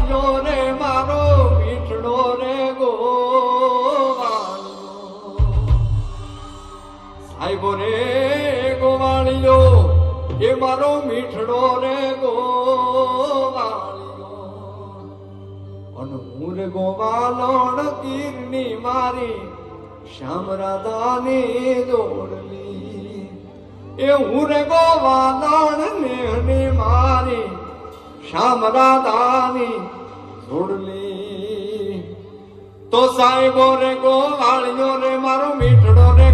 ગોવાળિયો રે મારો મીઠડો રે ગોવાળિયો સાહેબો રે ગોવાળિયો એ મારો મીઠડો રે ગોવાળિયો અને હું રે ગોવાલણ કીરની મારી શ્યામ રાધાની દોડલી એ હું રે ગોવાલણ ને મારી શ્યામ રાધાની જોડલી તો સાહેબો રે ગોવાળિયો રે મારો મીઠડો રે